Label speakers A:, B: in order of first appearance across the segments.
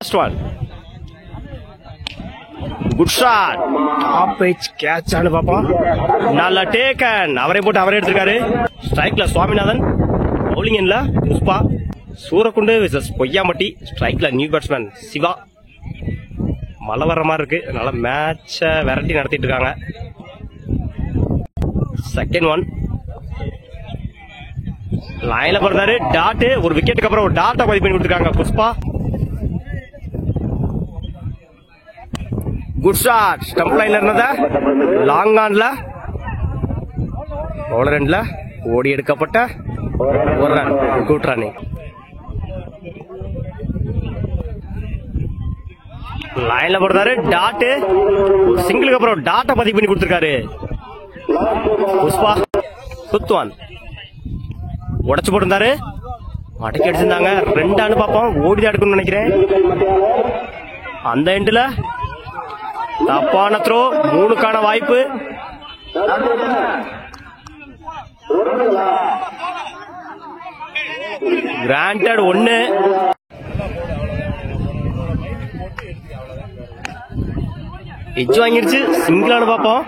A: Last one. Good shot. Top pitch catch ஆனு பாப்போம். நல்ல taken. அவரே போட்டு அவரே எடுத்துருக்காரு. ஸ்ட்ரைக்ல சுவாமிநாதன். பவுலிங் எண்ட்ல புஷ்பா. சூரக்குண்டு விசஸ் பொய்யாமட்டி. ஸ்ட்ரைக்ல நியூ பேட்ஸ்மேன் சிவா. மழை வர்ற மாதிரி இருக்கு. அதனால மேட்ச விரட்டி நடத்திட்டு இருக்காங்க. Second one. லைன்ல போறாரு. டாட் ஒரு விக்கெட்டுக்கு அப்புறம் ஒரு டாட்டை பதிவு பண்ணி கொடுத்துருக்காங்க புஷ்பா. Good shot. ஸ்டம்ப் லைன்ல இருந்தத லாங் ஆன்ல பவுலர் எண்ட்ல ஓடி எடுக்கப்பட்ட ஒரு ரன். Good running. லைன்ல போறாரு. டாட் ஒரு சிங்கிளுக்கு அப்புறம் டாட்டை பதிவு பண்ணி கொடுத்திருக்காரு புஷ்பா. சுத்துவான் உடைச்சு போட்டிருந்தாரு. அடக்கி அடிச்சிருந்தாங்க. ரெண்டான்னு பாப்போம். ஓடிதான் எடுக்கணும்னு நினைக்கிறேன். அந்த எண்ட்ல தப்பான த்ரோ. 3க்கான வாய்ப்பு. கிராண்டட் 1. எஜ் வாங்கிருச்சு. சிங்கிளானு பாப்போம்.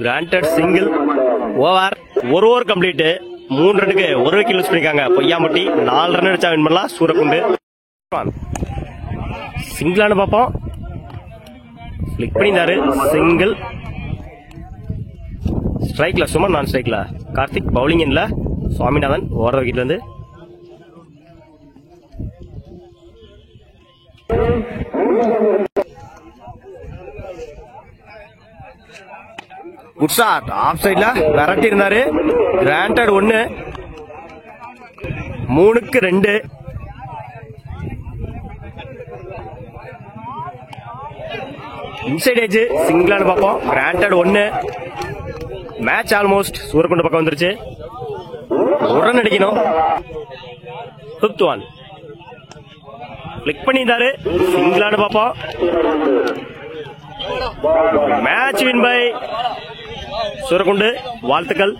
A: Granted single. ஓவர். ஒரு ஓவர் கம்ப்ளீட். 3 ரன்னுக்கு ஒரு விக்கெட் யூஸ் பண்ணிருக்காங்க பொய்யாமட்டி. 4 ரன் அடிச்சா வின் பண்ணலாம் சூரக்குண்டு. சிங்கிளானு பாப்போம். கிளிக் பண்ணிருந்தாரு. சிங்கிள். ஸ்ட்ரைக்ல சுமன், நான் ஸ்ட்ரைக்ல கார்த்திக். பவுலிங் எண்ட்ல சுவாமிநாதன் ஓவர் விக்கெட்ல இருந்து. Good shot. ஆஃப் சைட்ல விரட்டி இருந்தாரு. கிராண்டட் 1. 3க்கு 2. Inside edge. சிங்கிளானு பாப்போம். கிராண்டட் 1. மேட்ச் ஆல்மோஸ்ட் சூரக்குண்டு பக்கம் வந்துருச்சு. ஒரு ரன் அடிக்கணும். Fifth one. கிளிக் பண்ணியிருந்தாரு. சிங்கிளானு பாப்போம். மேட்ச் வின் பை சூரக்குண்டு. வாழ்த்துக்கள்.